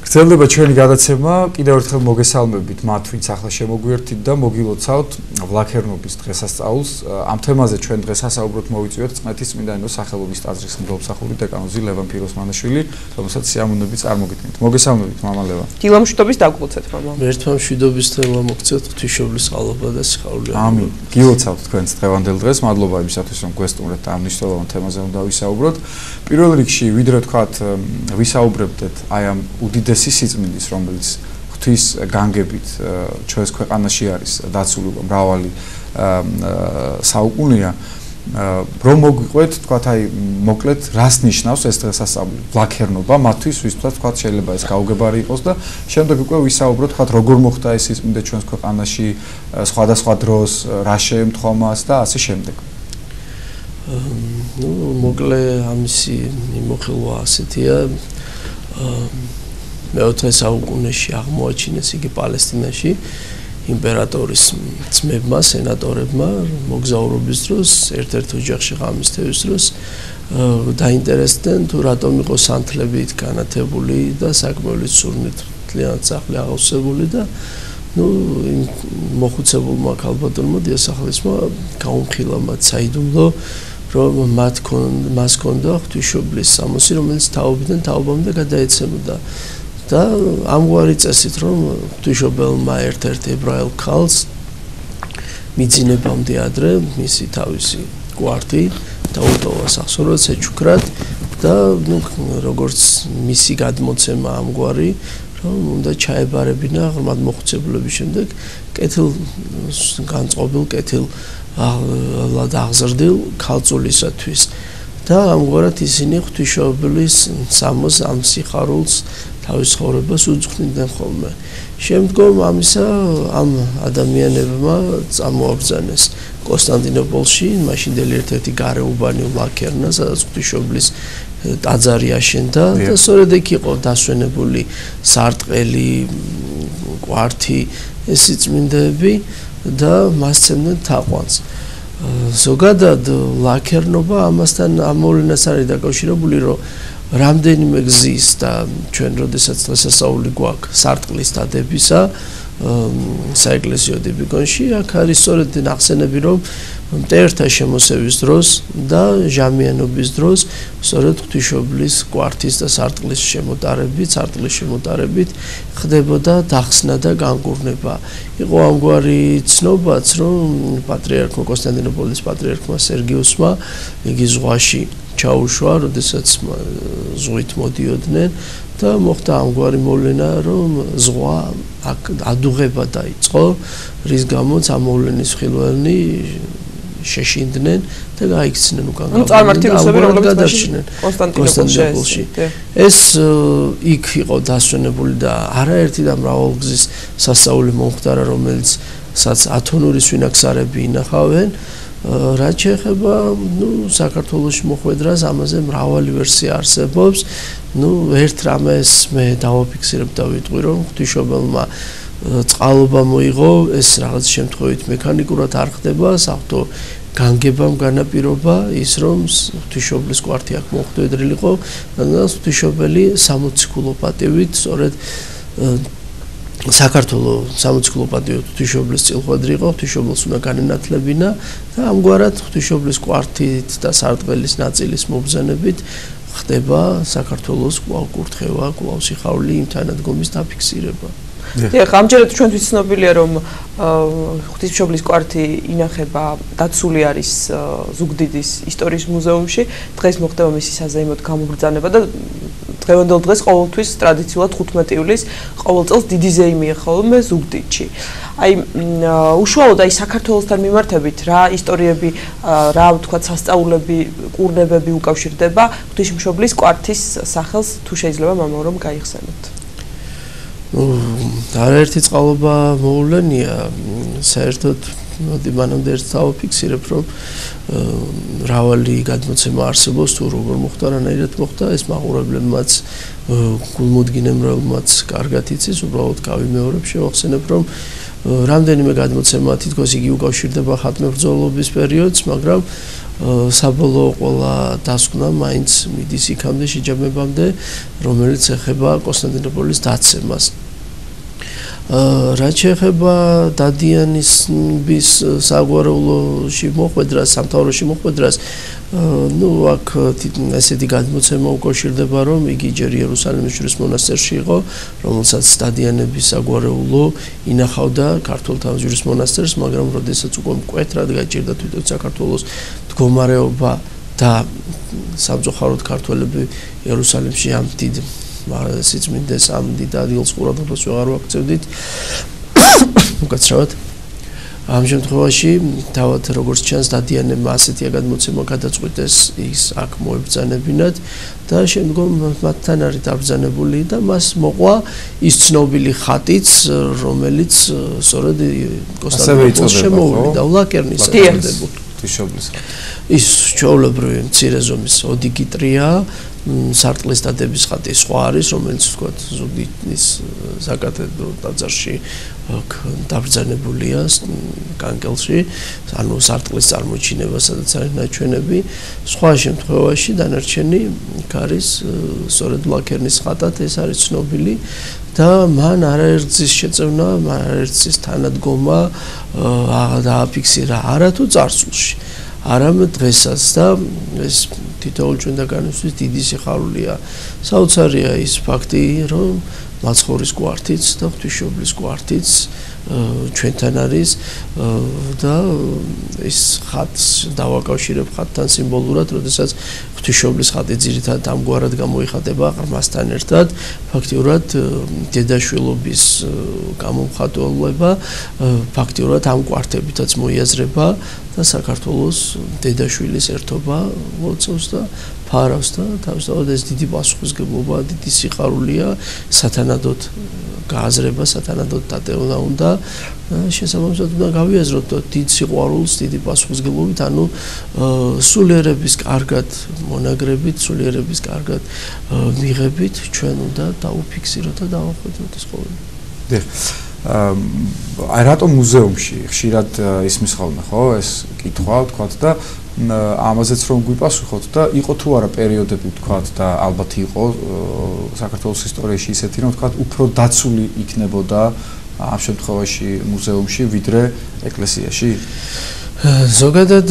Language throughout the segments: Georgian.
გრძელდება ჩვენი გადაცემა, კიდევ ერთხელ მოგესალმებით მათ, ვინც ახლა შემოგვიერთით და მოგილოცავთ ვლაქერნობის დღესასწაულს. Ამ თემაზე ჩვენ დღეს ასაუბროთ მოვიწვიოთ წყნეთის წმინდა ენოს სახელობის ტაძრის მგლობსახური დეკანოზი ლევან ფიროსმანაშვილი, რომელსაც სიამოვნებით წარმოგიდგენთ. მოგესალმებით, მამა ლევან. დილამშვიდობის დაგგვოცეთ, მამა. ერთმა მშვიდობის თემა მოგცეთ, ღვთისმშობლის წყალობა და სიხარული. ამინ. გილოცავთ თქვენს დღევანდელ დღეს. მადლობა იმისათვის, რომ გვესტუმრეთ ამ მნიშვნელოვან თემაზე უნდა ვისაუბროთ. პირველ რიგში, ვიდრე თქვათ, ვისაუბრებდეთ აი ამ უდიდესი სიწმინდის, რომელიც ღვთის განგებით ჩვენს ქვეყანაში არის დაცული მრავალი საუკუნეა, რომ მოგვიყვეთ, თქვათ, აი მოკლედ რას ნიშნავს ეს დღესასწაული, ვლაქერნობა მათთვის, ვისთვისაც თქვათ შეიძლება ეს გაუგებარი იყოს და შემდეგ უკვე ვისაუბროთ, თქვათ, როგორ მოხდა ეს სიწმინდე ჩვენს ქვეყანაში, სხვადასხვა დროს, რა შეემთხომას და ასე შემდეგ. მოკლე ამისი მიმოხილვა ასეთია. მეოთხე საუკუნეში აღმოაჩინეს იგი პალესტინაში იმპერატორის ძმებმა, სენატორებმა მოგზაურობის დროს, ერთ-ერთ ოჯახში ღამისთევის დროს დაინტერესდნენ თუ რატომ იყო სანთლები იქ განათებული და საკმაოდ სურნით მთლიანად სახლი აღავსებული და მოხუცებულმა ქალბატონმა დიასახლისმა გაუმხილა მათ საიდუმლო, რომ მას ჰქონდა ღვთისმშობლის სამოსი, რომელიც თაობიდან თაობამდე გადაეცემოდა. და ამგვარი წესით, რომ ღვთისმშობელმა ერთ-ერთ ებრაელ ქალს მიძინებამდე ადრე მისი თავისი კვართი დაუტოვა სახსრებად ეჩუქრათ და როგორც მისი გადმოცემა ამგვარი, რომ უნდა ჩაებარებინა ღრმად მოხუცებულების შემდეგ კეთილად აღზრდილ ქალწულისათვის და ამგვარად ისინი ღვთისმშობლის სამოს ამ სიხარულს თავის ცხოვრებას უძღვნის ხოლმე. შემდგომ ამისა ამ ადამიანებმა წამოაბრძანეს კონსტანტინოპოლში, მაშინდელი ერთ-ერთი გარეუბანი ვლაქერნა, სადაც ღვთისმშობლის ტაძარი აშენდა და სწორედ იქ იყო დასვენებული სარტყელი, კვართი, ეს სიწმინდეები და მას სცემდნენ თაყვანს. ზოგადად ვლაქერნობა ამასთან ამ მოვლენას არის დაკავშირებული, რომ რამდენიმე გზის და ჩვენ როდესაც დღესასწაული გვაქვს სარტყლის დადებისა საეკლესიო დებიგონში, აქ არის სწორედ ნახსენები, რომ მტერთა შემოსევის დროს და ჟამიანობის დროს სწორედ ღვთისმშობლის კვართის და სარტყლის შემოტარებით ხდებოდა დახსნა და განკურნება. იყო ამგვარი ცნობაც, რომ პატრიარქმა კონსტანტინოპოლის პატრიარქმა სერგიუსმა იგი ზღვაში ჩაუშვა, როდესაც ზღვით მოდიოდნენ და მოხდა ამგვარი მოვლენა, რომ ზღვა ადუღება დაიწყო, რის გამოც ამ მოვლენის ხილველი შეშინდნენ და გაიქცნენ უკან წარმართებისები, რომლებიც გადარჩნენ კონსტანტინოპოლში. ეს იქ იყო დასვენებული და არაერთი და მრავალგზის სასწაული მომხდარა, რომელიცაც ათონურის ვინაქსარები ინახავენ. რაც შეეხება საქართველოში მოხვედრას, ამაზე მრავალი ვერსია არსებობს. ერთ რამეს მე დავაფიქსირებ და ვიტყვი, რომ ღვთისმშობელმა წყალობა მოიღო, ეს რაღაც შემთხვევით მექანიკურად არ ხდება, საღვთო განგებამ განაპირობა ის, რომ ღვთისმშობლის კვართი აქ მოხვედრილიყო და ღვთისმშობელი 60 ქულოპატივით, სწორედ საქართველოს 60 ქულოპატივით ღვთისმშობლის წილხვედრი იყო, ღვთისმშობელს უნდა განენათლებინა და ამგვარად ღვთისმშობლის კვართით და სარტყელის ნაწილის მობრძანებით ხდება საქართველოს კვლავ კურთხევა, კვლავ სიხარული, იმთანადგომის დაფიქსირება. დიახ, ამჯერად ჩვენთვის ცნობილია, რომ ღვთისმშობლის კვართი ინახება დაცული არის ზუგდიდის ისტორიის მუზეუმში. დღეს მოხდება მისი საზეიმოდ გამობრძანება და დღევანდელ დღეს ყოველთვის ტრადიციულად 15 ივლისს ყოველ წელს დიდი ზეიმია ხოლმე ზუგდიდში. აი უშუალოდ აი საქართველოსთან მიმართებით რა ისტორიები, რა ვთქვათ, სასწაულები, კურნებები უკავშირდება ღვთისმშობლის კვართის სახელს, თუ შეიძლება მამა რომ გაიხსენოთ. არაერთი წყალობა მოვლენია, საერთოდ მოდი მანამდე ერთ დავაფიქსირებ, რომ მრავალი გადმოცემა არსებობს, თუ როგორ მოხდა, რანაირად მოხდა, ეს მაყურებლებმაც, გულმოდგინემრებმაც კარგად იცის, უბრალოდ გავიმეორებ, შევახსენებ, რომ რამდენიმე გადმოცემა თითქოს იგი უკავშირდება ხატმებრძოლობის პერიოდს, მაგრამ საბოლოო ყველა დასკვნა მაინც მიდის იქამდე შეჯამებამდე, რომელიც ეხება კონსტანტინოპოლის დაცემას. რაც ეხება დადიანის საგვარეულოში მოხვედრას, სამთავროში მოხვედრას, აქ ესეთი გადმოცემა უკავშირდება, რომ იგი ჯერ იერუსალიმის ჯვრის მონასტერში იყო, რომელსაც დადიანების საგვარეულო ინახავდა ქართულთა ჯვრის მონასტერს, მაგრამ როდესაც უკვე მკვეთრად გაჭირდა თვითონ საქართველოს მდგომარეობა და სამწუხაროდ ქართველები იერუსალიმში ამ დიდ სიწმინდეს ამ დიდ ადგილს ყურადღებას ვეღარ ვაქცევდით. უკაცრავად ამ შემთხვევაში თავად როგორც ჩანს დადიანებმა ასეთია გადმოცემა გადაწყვიტეს ის აქ მოებრძანებინათ და შემდგომ მათთან არის დაბრძანებული და მას მოყვა ის ცნობილი ხატიც, რომელიც სწორედ კონსტანტინოპოლში შემოუვიდა და ვლაკერნის თიშობლის ის ჩვეულებრივი მცირე ზომის ოდიგიტრია სარტყლის დადების ხატი სხვა არის, რომელიც ვთქვათ ზუგდიდის საკათედრო ტაძარში დაბრძანებულია კანკელში, ანუ სარტყლის წარმოჩინება, სადაც არის ნაჩვენები. სხვა შემთხვევაში დანარჩენი იქ არის სწორედ ლაკერნის ხატად, ეს არის ცნობილი და მან არაერთის შეწევნა, არაერთის თანადგომა დააფიქსირა არათუ წარსულში. არამედ დღესაც და ეს თითოეულ ჩვენთაგანისთვის დიდი სიხარულია. საოცარია ის ფაქტი, რომ მაცხოვრის კვართიც და ღვთისმშობლის კვართიც ჩვენთან არის და ის ხატს დავაკავშირებ ხატთან სიმბოლურად, როდესაც ღვთისმშობლის ხატი ძირითადად ამგვარად გამოიხატება ყრმასთან ერთად, ფაქტიურად დედაშვილობის გამომხატველობა ფაქტიურად ამ კვართებითაც მოიაზრება და საქართველოს დედაშვილის ერთობა მოწევს და ფარავს და თავისთავად ეს დიდი პასუხისმგებლობა, დიდი სიხარულია, სათანადოდ გააზრება, სათანადოდ დატევნა უნდა შესაბამისად უნდა გავიაზროთ დიდ სიყვარულს, დიდი პასუხისმგებლობით, ანუ სულიერების კარგად მონაგრებით, სულიერების კარგად მიღებით ჩვენ უნდა დაუფიქსიროთ და დავახვედროთ ეს ყოველი. აი რატომ მუზეუმში ხშირად ისმის ხოლმე ხო ეს კითხვა ვთქვათ და ამაზეც რომ გვიპასუხოთ და იყო თუ არა პერიოდები ვთქვათ და ალბათ იყო საქართველოს ისტორიაში ისეთი რომ ვთქვათ უფრო დაცული იქნებოდა ამ შემთხვევაში მუზეუმში ვიდრე ეკლესიაში? ზოგადად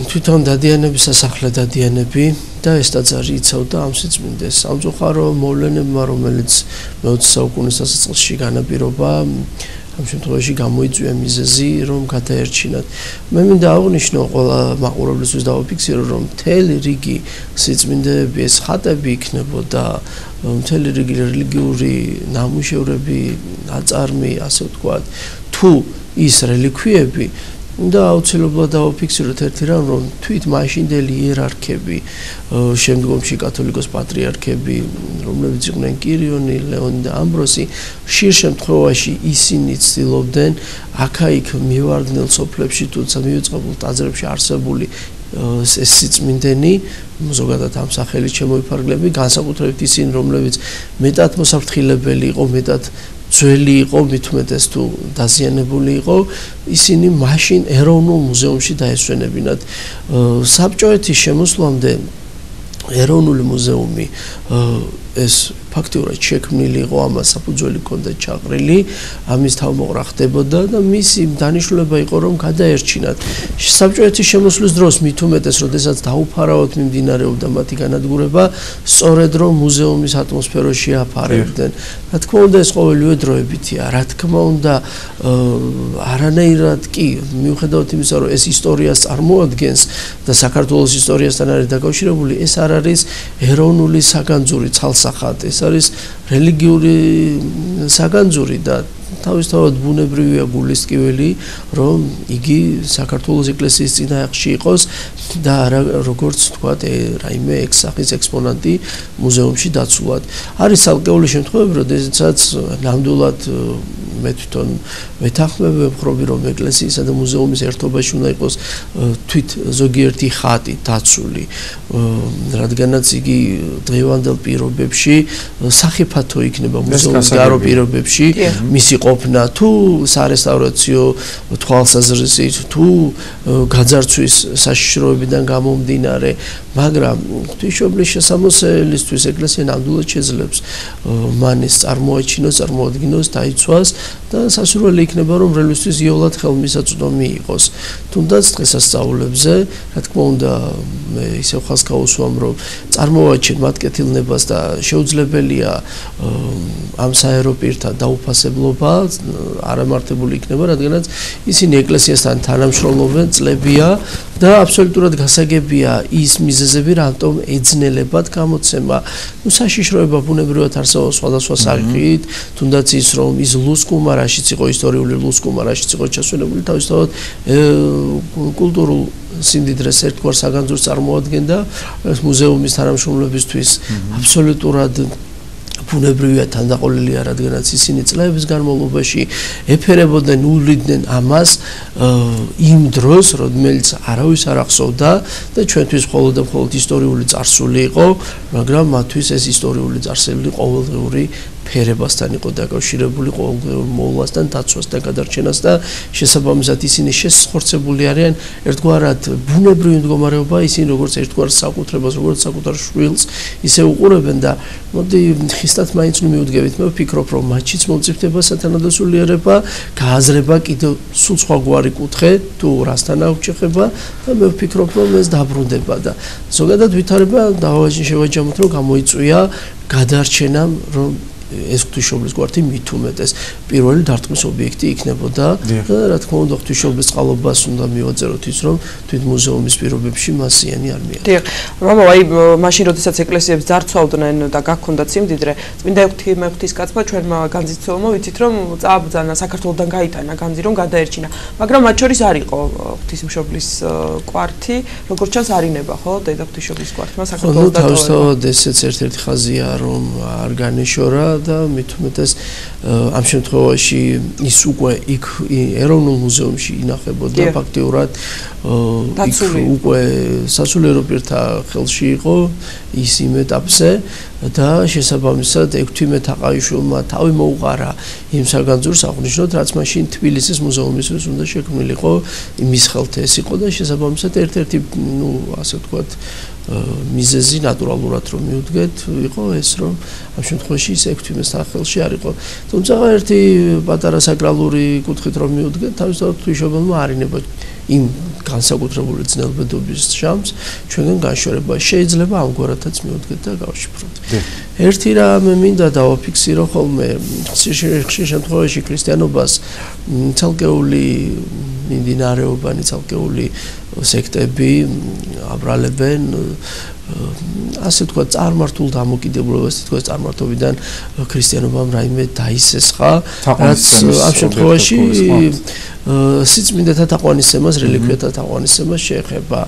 თვითონ დადიანების სასახლე დადიანები და ეს ტაძარი იცავდა ამ სიწმინდეს. სამწუხარო მოვლენებმა, რომელიც მე-20 საუკუნის დასაწყისში განაპირობა, ამ შემთხვევაში გამოიწვია მიზეზი, რომ გადაერჩინათ. მე მინდა აღვნიშნო ყველა მაყურებლისთვის დავაფიქსირო, რომ მთელი რიგი სიწმინდეები, ეს ხატები იქნებოდა, მთელი რიგი რელიგიური ნამუშევრები, ნაწარმი, ასე ვთქვათ, თუ ის რელიქვიები და აუცილებლად დავაფიქსიროთ ერთი რამ, რომ თვით მაშინდელი იერარქები, შემდგომში კათოლიკოს პატრიარქები, რომლებიც იყვნენ კირიონი, ლეონი და ამბროსი, ხშირ შემთხვევაში ისინი ცდილობდნენ აქა-იქ მივარდნილ სოფლებში, თუმცა მივიწყებულ ტაძრებში არსებული ეს სიწმინდენი, ზოგადად ამ სახელით შემოიფარგლები, განსაკუთრებით ისინი, რომლებიც მეტად მოსაფრთხილებელი იყო, მეტად ძველი იყო, მით უმეტეს თუ დაზიანებული იყო, ისინი მაშინ ეროვნულ მუზეუმში დაესვენებინათ. საბჭოეთის შემოსვლამდე ეროვნული მუზეუმი ეს ფაქტიურად შექმნილი იყო, ამას საფუძველი ჰქონდა ჩაყრილი, ამის თავმოყრა ხდებოდა და მისი დანიშნულება იყო, რომ გადაერჩინათ. საბჭოეთის შემოსვლის დროს მით უმეტეს, როდესაც დაუფარავად მიმდინარეობდა მათი განადგურება, სწორედ რომ მუზეუმის ატმოსფეროში აფარებდნენ. რა თქმა უნდა, ეს ყოველივე დროებითია, რა თქმა უნდა, არანაირად კი, მიუხედავად იმისა, რომ ეს ისტორიას წარმოადგენს და საქართველოს ისტორიასთან არის დაკავშირებული, ეს არ არის ეროვნული საგანძური ცალსახად, ეს არის რელიგიური საგანძური და თავისთავად ბუნებრივია გულისტკიველი, რომ იგი საქართველოს ეკლესიის წინააღმში იყოს და არა როგორც ვთქვათ, რაიმე ექსახის ექსპონატი მუზეუმში დაცულად. არის ცალკეული შემთხვევები, როდესაც ნამდვილად მე თვითონ ვეთანხმებ ხრობი რომ ეკლესიისა და მუზეუმის ერთობაში უნდა იყოს თვით ზოგიერთი ხატი დაცული რადგანაც იგი დღევანდელ პირობებში სახიფათო იქნება მუზეუმის გარო პირობებში მისი ყოფნა თუ სარესტავრაციო თვალსაზრისით თუ გაძარცვის საშიშროებიდან გამომდინარე მაგრამ ღვთისმშობლის შესამოსელისთვის ეკლესია ნამდვილად შეძლებს მანის წარმოაჩინოს, წარმოადგინოს, დაიცვას და სასურველი იქნება რომ მრევლისთვის იოლად ხელმისაწვდომი იყოს. თუნდაც დღესასწაულებზე, რა თქმა უნდა, მე ისევ ხალხს გავუსვამ რომ წარმოვაჩენ მათ კეთილნებას და შეუძლებელია ამ საერო პირთა დაუფასებლობა არამართებული იქნება, რადგანაც ისინი ეკლესიასთან თანამშრომლობენ წლებია და აბსოლუტურად გასაგებია ის მიზეზები, რატომ ეძნელებად გამოცემა. ნუ საშიშროება ბუნებრივად არსებობს სხვადასხვა სახით, თუნდაც ის რომ ის ლუსკუმარაშიც იყო ისტორიული ლუსკუმარაშიც იყო ჩასვენებული თავისთავად კულტურულ სიმდიდრეს ერთგვარ საგანძურს წარმოადგენდა მუზეუმის თანამშრომლებისთვის აბსოლუტურად ბუნებრივია თანდაყოლილია, რადგანაც ისინი წლების განმავლობაში ეფერებოდნენ, უვლიდნენ ამას იმ დროს, რომელიც არავის არ ახსოვდა და ჩვენთვის მხოლოდ და მხოლოდ ისტორიული წარსული იყო, მაგრამ მათთვის ეს ისტორიული წარსული ყოველდღიური ფერებასთან იყო დაკავშირებული, ყოველდღიურ მოვლასთან, დაცვასთან, გადარჩენას და შესაბამისად ისინი შესხორცებული არიან ერთგვარად ბუნებრივი მდგომარეობა, ისინი როგორც ერთგვარ საკუთრებას, როგორც საკუთარ შვილს ისე უყურებენ და მოდი ხისტად მაინც მივუდგებით, მე ვფიქრობ, რომ მათშიც მომწიფდება სათანადოსულიერება, გააზრება კიდევ სულ სხვაგვარი კუთხე, თუ რასთან აუჩეხება და მე ვფიქრობ, რომ ეს დაბრუნდება და ზოგადად ვითარება შევაჯამოთ, რომ გამოიწვია გადარჩენამ, რომ ეს ღვთისმშობლის გვართი მით უმეტეს პირველი დარტყმის ობიექტი იქნებოდა და რა თქმა უნდა ღვთისმშობლის წყალობას უნდა მივაწეროთ ის რომ თვით მუზეუმის პირობებში მასიანი არ მიაჩნდა. დიახ, მამო, აი მაშინ როდესაც ეკლესიებს ძარცვავდნენ და გაქონდათ სიმდიდრე, წმინდა ღვთისკაცმა ჩვენმა განძიცველმა ვიცით რომ წააბრძანა საქართველოსთან გაიტანა განძი რომ გადაერჩინა, მაგრამ მათ შორის არ იყო ღვთისმშობლის კვართი, როგორც ჩანს არინება, ხო, დედა ღვთისმშობლის კვართმა საქართველოს დატოვება. თავისთავად ესეც ერთ-ერთი ხაზია რომ არ განეშორა და მით უმეტეს ამ შემთხვევაში ის უკვე იქ ეროვნულ მუზეუმში ინახებოდა ფაქტიურად იქ უკვე სასულიერო პირთა ხელში იყო ის იმ ეტაპზე და შესაბამისად 16 თაყაიშვილმა თავი მოუყარა იმ საგანძურს აღნიშნოთ რაც მაშინ თბილისის მუზეუმისთვის უნდა შექმნილიყო იმის ხელთ ეს იყო და შესაბამისად ერთ-ერთი ნუ ასე ვთქვათ მიზეზი ნატურალურად რომ მივუდგეთ იყო ეს რომ ამ შემთხვევაში ის 16 სახელში არ იყო თუმცა ერთი პატარა საკრალური კუთხით რომ მივუდგეთ თავისთავად ღვთისმშობელმა არინება იმ განსაკუთრებული ძნელბედობის შამს ჩვენგან განშორება შეიძლება ამგვარადაც მივუდგეთ და გავშიფროთ. ერთი რამ მინდა დავაფიქსირო ხოლმე ხშირ შემთხვევაში ქრისტიანობას ცალკეული მიმდინარეობანი ცალკეული სექტები აბრალებენ ასე ვთქვათ წარმართულ დამოკიდებულებას თითქოს წარმართობიდან ქრისტიანობამ რაიმე დაისესხა რაც ამ შემთხვევაში სიწმინდეთა თაყვანისცემას რელიკვიათა თაყვანისცემას შეეხება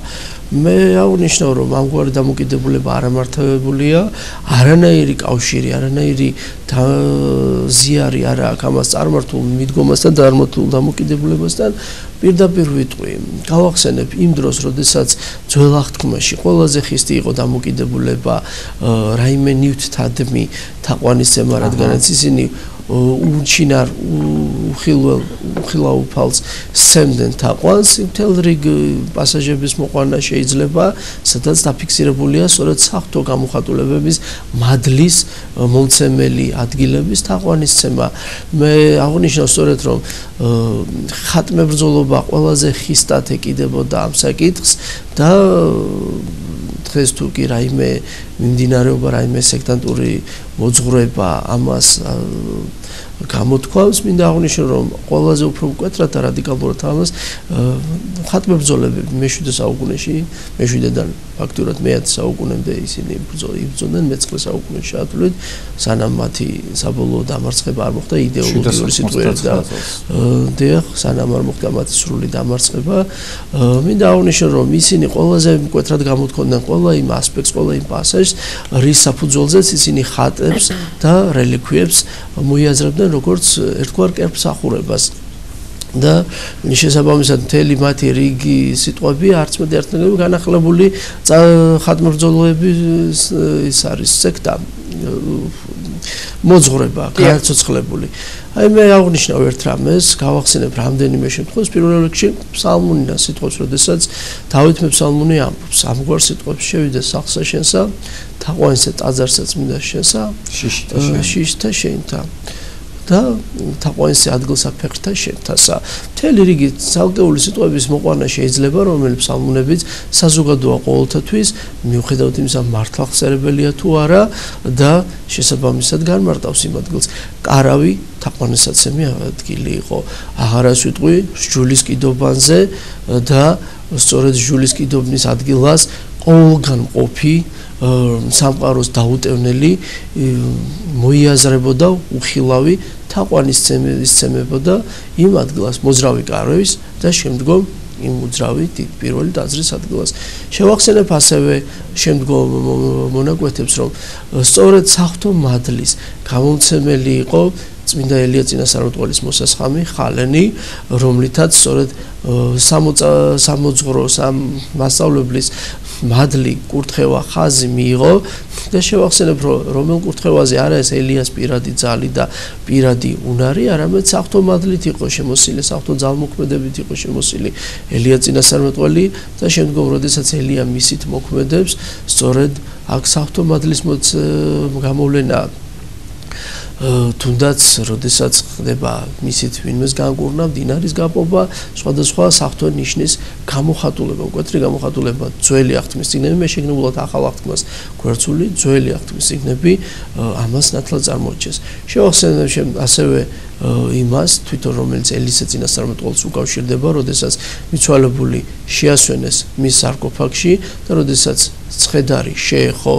მე აღნიშნავ რომ ამგვარი დამოკიდებულება არამართებელია არანაირი კავშირი არანაირი ზიარი არ აქვს ამას წარმართულ მიდგომასთან და წარმართულ დამოკიდებულებასთან პირდაპირ ვიტყვი გავახსენებ იმ დროს როდესაც ძველ აღთქმაში ყველაზე ხისტი იყო დამოკიდებულება რაიმე ნივთთადმი თაყვანისცემა რადგანაც ისინი უჩინარ უხილაუფალს სცემდნენ თაყვანს მთელ რიგ პასაჟების მოყვანა შეიძლება სადაც დაფიქსირებულია სწორედ საღვთო გამოხატულებების მადლის მომცემელი ადგილების თაყვანისცემა მე აღნიშნავ სწორედ რომ ხატმებრძოლობა ყველაზე ხისტად ეკიდებოდა ამ საკითხს და დღეს თუ კი რაიმე მიმდინარეობა რაიმე სექტანტური მოძღვრება ამას გამოთქვამს მინდა აღნიშნო რომ ყველაზე უფრო მკვეთრად და რადიკალურად ამას ხატმებრძოლები მე-7 საუკუნეში მე-7-დან ფაქტურად მე-10 საუკუნემდე ისინი იბრძოდნენ მე-9 საუკუნეში ჩაათვლით სანამ მათი საბოლოო დამარცხება არ მოხდა იდეოლოგიური სიტყვიერით და დიახ სანამ არ მოხდა მათი სრული დამარცხება მინდა აღნიშნო რომ ისინი ყველაზე მკვეთრად გამოთქვამდნენ ყველა იმ ასპექტს ყველა იმ პასაჟს რის საფუძველზეც ისინი ხატებს და რელიკვიებს მოიაზრებდნენ აზრებდნენ როგორც ერთგვარ კერპსახურებას. და შესაბამისად მთელი მათი რიგი სიტყვები არც მეტი არც ნაკლები განახლებული ხატმბრძოლოების ის არის სექტა მოძღვრება განცოცხლებული. აი მე აღნიშნავ ერთ რამეს, გავახსენებ რამდენიმე შემთხვევას. პირველ რიგში ფსალმუნიდან სიტყვებს, როდესაც დავით მეფსალმუნი ამბობს, ამგვარ სიტყვებს შევიდე სახლსა შენსა, თაყვანისა ტაძარსაც მინდა შენსა, შიშთა შენთა. და თაყვანისი ადგილსა ფეხთა შენთასა. მთელი რიგი ცალკეული სიტყვების მოყვანა შეიძლება, რომელიც ფსალმუნებიც საზოგადოა ყოველთათვის, მიუხედავად იმისა, მართლა ხსერებელია თუ არა და შესაბამისად განმარტავს იმ ადგილს. კარავი თაყვანისაცემი ადგილი იყო. აღარას ვიტყვი სჯულის კიდობანზე და სწორედ სჯულის კიდობნის ადგილას ყოველგან მყოფი სამყაროს დაუტევნელი მოიაზრებოდა უხილავი თაყვანის ცემებოდა იმ ადგილას მოძრავი კარვის და შემდგომ იმ უძრავი პირველი ტაძრის ადგილას. შევახსენებ ასევე შემდგომ მონაკვეთებს, რომ სწორედ საღვთო მადლის გამომცემელი იყო წმინდა ელია წინასწარმეტყველის მოსასხამი ხალენი, რომლითაც სწორედ სამოძღვრო მასწავლებლის მადლი კურთხევა ხაზი მიიღო და შევახსენებ, რომ რომელ კურთხევაზე არა ეს ელიას პირადი ძალი და პირადი უნარი, არამედ საღვთო მადლით იყო შემოსილი, საღვთო ძალმოქმედებით იყო შემოსილი ელია წინასწარმეტყველი და შემდგომ როდესაც ელია მისით მოქმედებს, სწორედ აქ საღვთო მადლის გამოვლენა თუნდაც როდესაც ხდება მისით ვინმეს განკურნა, მდინარის გაპობა, სხვადასხვა საღვთო ნიშნის გამოხატულება, მკვეთრი გამოხატულება, ძველი აღთქმის წიგნები, მე შეგნებულად ახალ აღთქმას გვერდსული ძველი აღთქმის წიგნები ამას ნათლად წარმოაჩენს. შევახსენებ ასევე იმას, თვითონ რომელიც ელისე წინასწარმეტყველს უკავშირდება, როდესაც მიცვალებული შეასვენეს მის სარკოფაგში და როდესაც ცხედარი შეეხო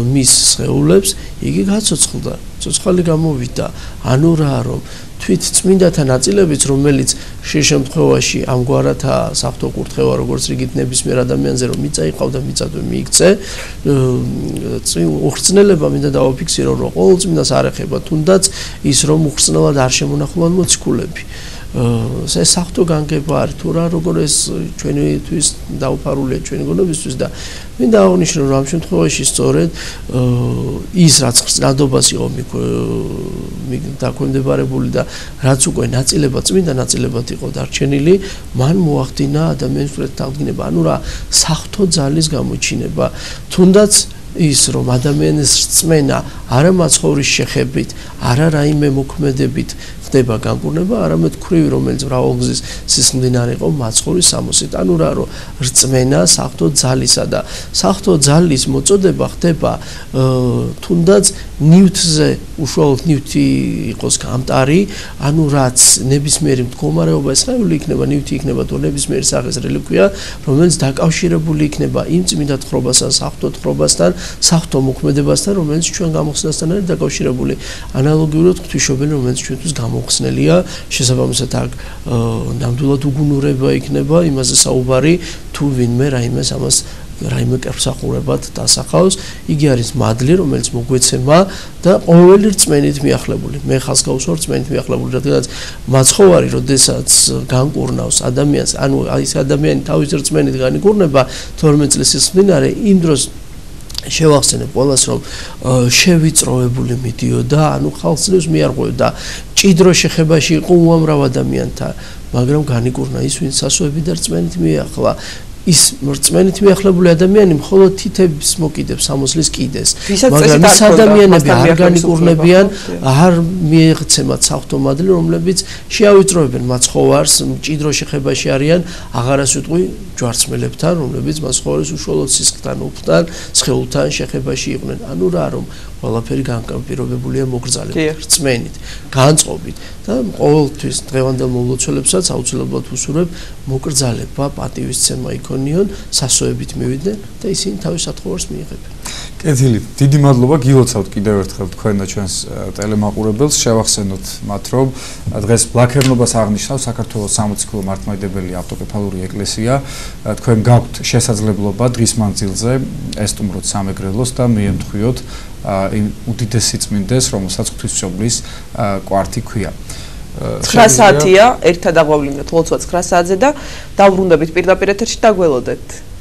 მის სხეულებს, იგი გაცოცხლდა. ცოცხალი გამოვიდა, ანუ რა რომ თვით წმინდათა ნაწილებიც, რომელიც შემთხვევაში ამგვარათა საღვთო კურთხევა, როგორც რიგით ნებისმიერ ადამიანზე რომ მიწა იყავდა, მიწადვე მიიქცე, უხრწნელება მინდა დავაფიქსირო, რომ ყოველ წმინდას არ ეხება, თუნდაც ის რომ უხრწნელად არ შემონახულან მოციქულები. ეს საღვთო განგება არის თუ რა, როგორ ეს ჩვენთვის დაუფარულია ჩვენი გონებისთვის და მინდა აღნიშნო, რომ ამ შემთხვევაში სწორედ ის რაც ხრწნადობას იყო დაქვემდებარებული და რაც უკვე ნაწილებად, წმინდა ნაწილებად იყო დარჩენილი, მან მოახდინა ადამიანის მხრეთ თავდგინება, ანუ რა საღვთო ძალის გამოჩინება, თუნდაც ის რომ ადამიანის რწმენა არა მაცხოვრის შეხებით, არა რაიმე მოქმედებით ხდება განკურნება, არამედ ქვრივი, რომელიც მრავალგზის სისხლდინარი იყო მაცხოვრის სამოსით. ანუ რა რომ რწმენა საღვთო ძალისა და საღვთო ძალის მოწოდება ხდება თუნდაც ნივთზე, უშუალოდ ნივთი იყოს გამტარი, ანუ რაც ნებისმიერი მდგომარეობა ესრეული იქნება, ნივთი იქნება თუ ნებისმიერი სახის რელიკვია, რომელიც დაკავშირებული იქნება იმ წმინდა თხრობასთან, საღვთო თხრობასთან, საღვთო მოქმედებასთან, რომელიც ჩვენ გამოხსნასთან არის დაკავშირებული. ანალოგიურად ღვთისმშობელი, რომელიც ჩვენთვის მოხსნელია, შესაბამისად აქ ნამდვილად უგუნურება იქნება, იმაზე საუბარი თუ ვინმე რაიმეს ამას რაიმე კერპსახურებად დასახავს, იგი არის მადლი, რომელიც მოგვეცემა და ყოველი რწმენით მიახლებული. მე ხალხს გავუსვარ რწმენით მიახლებული, რადგანაც მაცხოვარი, როდესაც განკურნავს ადამიანს, ანუ ის ადამიანი თავის რწმენით განიკურნება 12 წლის სისხლდინარე, იმ დროს შევახსენებ ყველას, რომ შევიწროებული მიდიოდა, ანუ ხალხს მიარღვევდა ჭიდრო შეხებაში იყო უამრავ ადამიანთან, მაგრამ განიკურნა ის, ვინც სასოები და რწმენით მიახლა. ის რწმენით მიახლებული ადამიანი მხოლოდ თითებს მოკიდებს სამოსლის კიდეს, მაგრამ ის ადამიანები არ განიკურნებიან, არ მიეღცემათ საღვთო მადლი, რომლებიც შეავიწროებენ მაცხოვარს, ჭიდრო შეხებაში არიან, აღარას ვიტყვი ჯვარცმელებთან, რომლებიც მაცხოვრის უშუალოდ სისხლთან, უფლთან, სხეულთან შეხებაში იყვნენ. ანუ რა რომ ყველაფერი განპირობებულია მოგრძალებით, რწმენით, განწყობით და ყოველთვის დღევანდელ მოლოცველებსაც აუცილებლად ვუსურვებ მოკრძალება, პატივისცემა იქონიონ, სასოებით მივიდნენ და ისინი თავის სათხოვარს მიიღებენ. კეთილი, დიდი მადლობა, გილოცავთ კიდევ ერთხელ თქვენ და ჩვენს ტელემაყურებელს, შევახსენოთ მათ, რომ დღეს ბლაქერნობას აღნიშნავს საქართველოს 60 კილო მართლმადიდებელი ავტოკეფალური ეკლესია. თქვენ გაქვთ შესაძლებლობა დღის მანძილზე ესტუმროთ სამეგრელოს და მიემთხვიოთ იმ უდიდესი წმინდეს, რომელსაც ღვთისმშობლის კვართი ქვია. 9 საათია, ერთად აღვავლინოთ, ლოცვა 9 საათზე და დავბრუნდებით პირდაპირ ეთერში და გველოდეთ.